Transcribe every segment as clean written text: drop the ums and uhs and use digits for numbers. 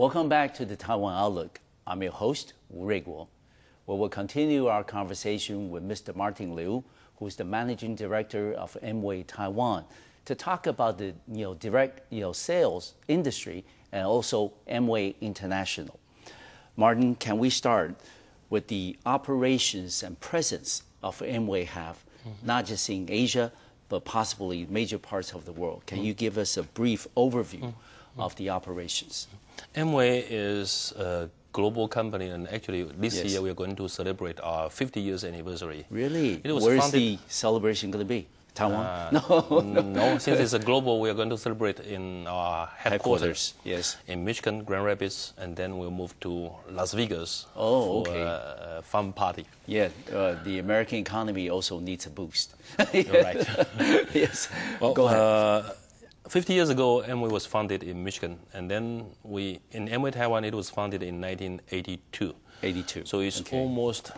Welcome back to the Taiwan Outlook. I'm your host, Wu Ruiguo, where we'll continue our conversation with Mr. Martin Liu, who is the Managing Director of Amway Taiwan, to talk about the direct sales industry and also Amway International. Martin, can we start with the operations and presence of Amway have, not just in Asia, but possibly major parts of the world? Can you give us a brief overview of the operations? Amway is a global company, and actually this year we are going to celebrate our 50 years anniversary. Really? Where's the celebration going to be? Taiwan? No, since it's a global, we are going to celebrate in our headquarters. Yes. In Michigan, Grand Rapids, and then we'll move to Las Vegas for a fun party. Yeah, the American economy also needs a boost. You're right. Yes. Well, go ahead. 50 years ago, Amway was founded in Michigan, and then in Amway Taiwan, it was founded in 1982. 82. So it's almost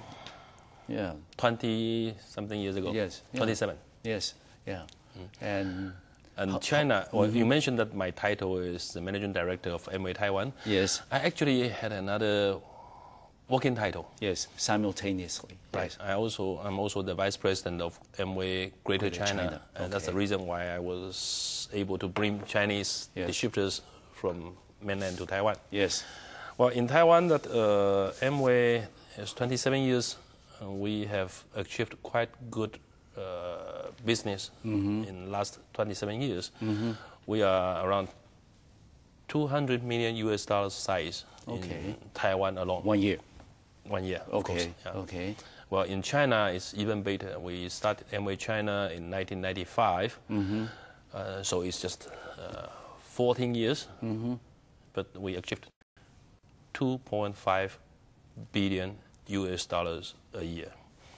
20-something years ago. Yes. 27. Yes, yeah. And China, well, you mentioned that my title is the Managing Director of Amway Taiwan. Yes. I actually had another working title. Yes, simultaneously. Right. I'm also the Vice President of Amway Greater China. And that's the reason why I was able to bring Chinese distributors from mainland to Taiwan. Yes. Well, in Taiwan, that Amway has 27 years. We have achieved quite good business in the last 27 years. We are around $200 million size in Taiwan alone. 1 year. 1 year. Okay. Of course, Okay. Well, in China, it's even better. We started Amway China in 1995, so it's just 14 years, but we achieved $2.5 billion a year.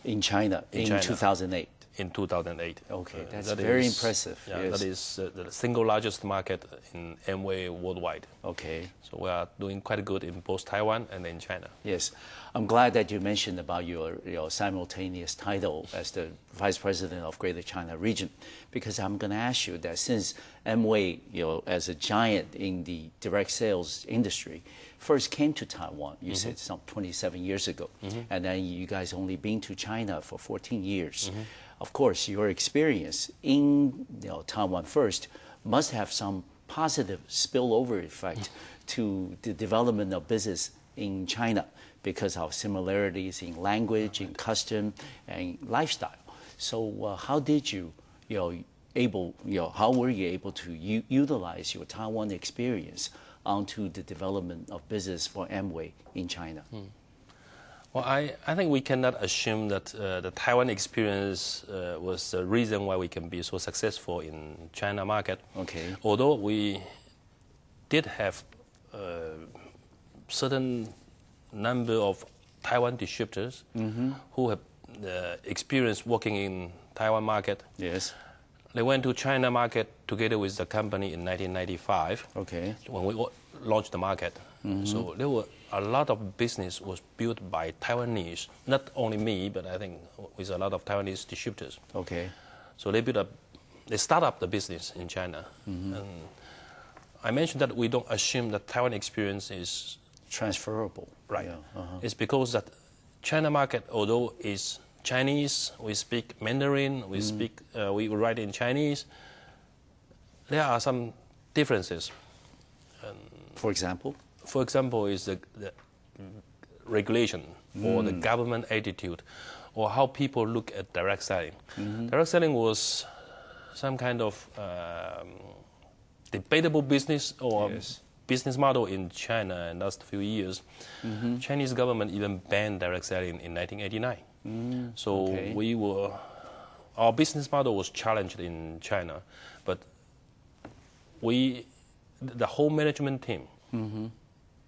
In China, in 2008. In 2008. Okay, that's very impressive. Yeah, yes. That is the single largest market in Amway worldwide. Okay. So we are doing quite good in both Taiwan and in China. Yes. I'm glad that you mentioned about your simultaneous title as the Vice President of Greater China region, because I'm going to ask you that since Amway, as a giant in the direct sales industry, first came to Taiwan, you said some 27 years ago, and then you guys only been to China for 14 years. Of course, your experience in Taiwan first must have some positive spillover effect to the development of business in China because of similarities in language, in custom, and lifestyle. So how did you, how were you able to utilize your Taiwan experience onto the development of business for Amway in China? Well, I think we cannot assume that the Taiwan experience was the reason why we can be so successful in China market. Okay. Although we did have a certain number of Taiwan distributors who have experience working in Taiwan market. Yes. They went to China market together with the company in 1995. Okay. When we launched the market. So there were a lot of business was built by Taiwanese, not only me, but I think with a lot of Taiwanese distributors. Okay. So they start up the business in China. And I mentioned that we don't assume that Taiwan experience is transferable. Right. Yeah. It's because that China market, although is Chinese, we speak Mandarin, we write in Chinese, there are some differences. For example? For example, is the regulation or the government attitude or how people look at direct selling. Direct selling was some kind of debatable business or business model in China in the last few years. Chinese government even banned direct selling in 1989. So our business model was challenged in China, but the whole management team,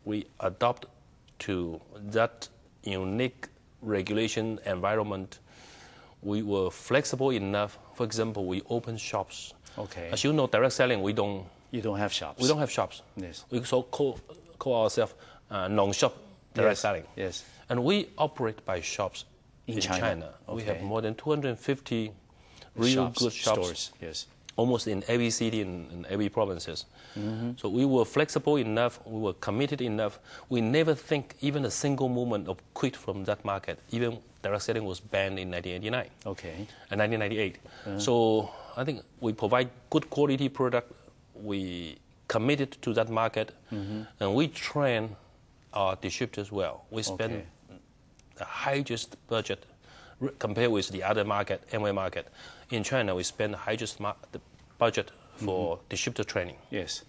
we adopt to that unique regulation environment. We were flexible enough. For example, we open shops. Okay. As you know, direct selling, you don't have shops. We don't have shops. Yes. We call ourselves non-shop direct selling. Yes. And we operate by shops in China. Okay. We have more than 250 real good shops. Stores. Yes. almost in every city and every provinces. So we were flexible enough, we were committed enough. We never think even a single moment of quit from that market. Even direct selling was banned in 1989. Okay. And 1998. So I think we provide good quality product. We committed to that market, and we train our distributors well. We spend the highest budget compared with the other market, Amway market. In China, we spend the highest the budget for distributor training. Yes.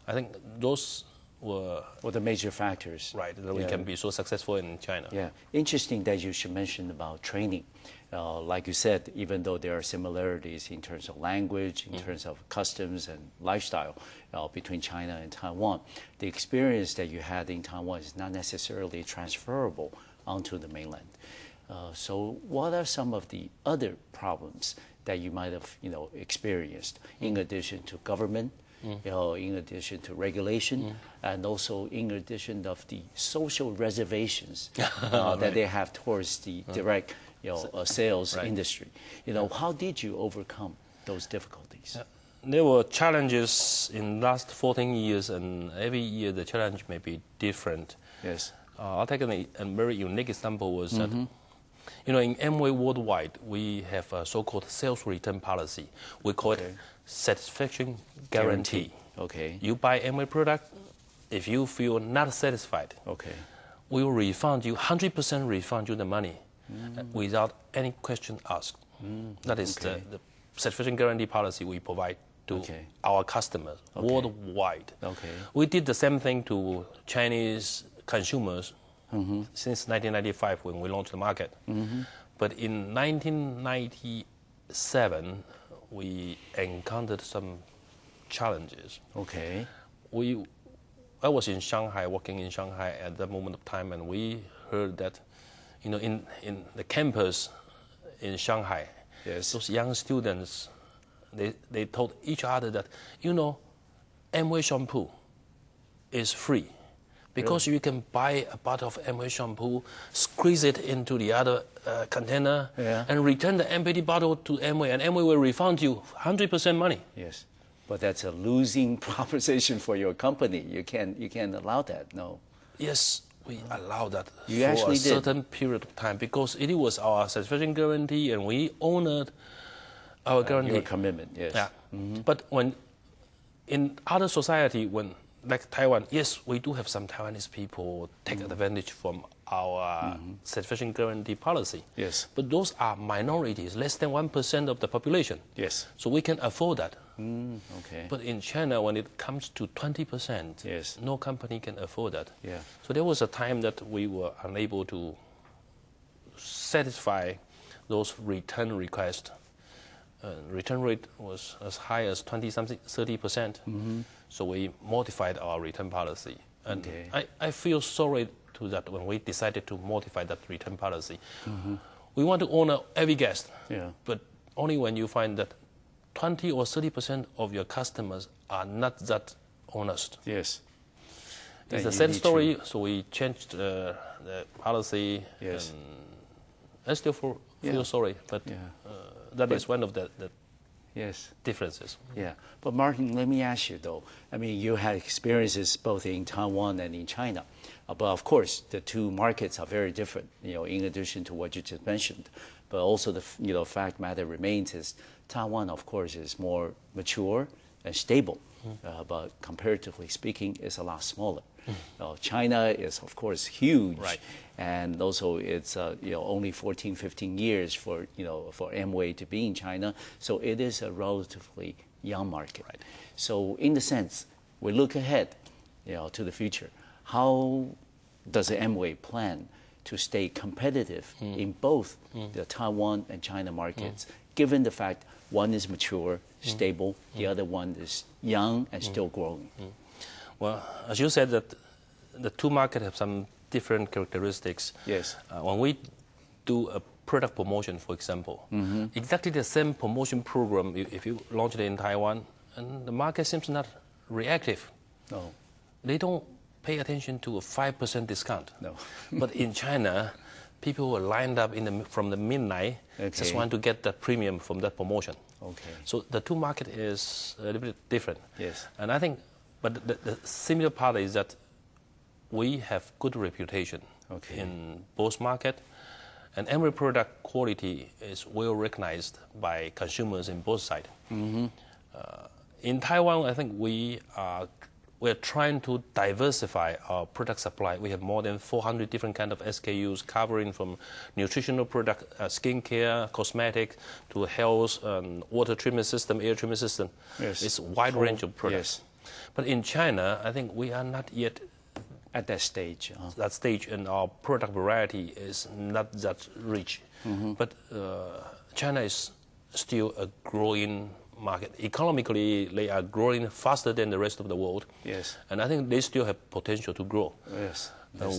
I think those were the major factors. Right, that we can be so successful in China. Yeah. Interesting that you should mention about training. Like you said, even though there are similarities in terms of language, in terms of customs and lifestyle between China and Taiwan, the experience that you had in Taiwan is not necessarily transferable onto the mainland. So what are some of the other problems that you might have experienced in addition to government, in addition to regulation, and also in addition of the social reservations that they have towards the direct sales industry? How did you overcome those difficulties? There were challenges in the last 14 years, and every year the challenge may be different. Yes. I'll take a very unique example was that, in Amway worldwide, we have a so-called sales return policy. We call it satisfaction guarantee. Okay. You buy Amway product, if you feel not satisfied, we will refund you, 100% refund you the money without any question asked. That is the satisfaction guarantee policy we provide to our customers worldwide. We did the same thing to Chinese consumers since 1995 when we launched the market. But in 1997, we encountered some challenges. I was in Shanghai, working in Shanghai at that moment of time, and we heard that, in the campus in Shanghai, those young students, they told each other that, Amway shampoo is free. Because you can buy a bottle of Amway shampoo, squeeze it into the other container, and return the empty bottle to Amway, and Amway will refund you 100% money. Yes, but that's a losing proposition for your company. You can't allow that. No. Yes, we allow that for a certain period of time because it was our satisfaction guarantee, and we honored our guarantee. Your commitment. Yes. Yeah. But when in other society, like Taiwan, yes, we do have some Taiwanese people take advantage from our satisfaction guarantee policy. Yes. But those are minorities, less than 1% of the population. Yes. So we can afford that. But in China, when it comes to 20%, no company can afford that. Yeah. So there was a time that we were unable to satisfy those return requests. Return rate was as high as 20-something, 30%. So we modified our return policy. And I feel sorry to that when we decided to modify that return policy. We want to honor every guest, but only when you find that 20 or 30% of your customers are not that honest. Yes. It's a sad story, so we changed the policy. Yes. And I still feel sorry, but that is one of the differences. Yeah. But Martin, let me ask you though. I mean, you had experiences both in Taiwan and in China. But of course, the two markets are very different, in addition to what you just mentioned. But also the fact matter remains is Taiwan, of course, is more mature and stable. But comparatively speaking, it's a lot smaller. China is, of course, huge. Right. And also it's only 14, 15 years for Amway to be in China. So it is a relatively young market. Right. So in the sense, we look ahead to the future. How does Amway plan to stay competitive in both the Taiwan and China markets, given the fact one is mature, stable, the other one is young and still growing? Well, as you said, that the two markets have some different characteristics. Yes. When we do a product promotion, for example, exactly the same promotion program, if you launch it in Taiwan, and the market seems not reactive. No. They don't pay attention to a 5% discount. No. But in China, people were lined up from the midnight, just want to get the premium from that promotion. Okay. So the two market is a little bit different. Yes. And I think, but the similar part is that we have good reputation in both market, and Amway product quality is well recognized by consumers in both sides. In Taiwan, I think we're trying to diversify our product supply. We have more than 400 different kind of SKUs covering from nutritional product, skincare, cosmetic, to health, water treatment system, air treatment system. Yes. It's a wide range of products. Yes. But in China, I think we are not yet at that stage. That stage, and our product variety is not that rich. But China is still a growing market. Economically, they are growing faster than the rest of the world. Yes. And I think they still have potential to grow. Yes.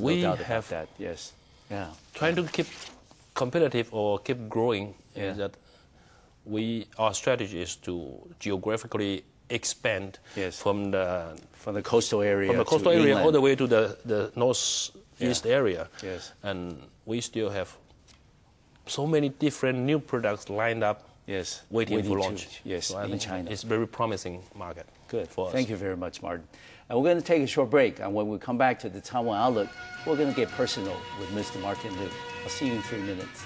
We no doubt have about that. Yes. Yeah. Trying to keep competitive or keep growing is that our strategy is to geographically expand from the coastal area all the way to the northeast area. Yes. And we still have so many different new products lined up. Yes, waiting for launch. Yes, so I in China. It's a very promising market. Good. For us. Thank you very much, Martin. And we're going to take a short break. And when we come back to the Taiwan Outlook, we're going to get personal with Mr. Martin Liou. I'll see you in 3 minutes.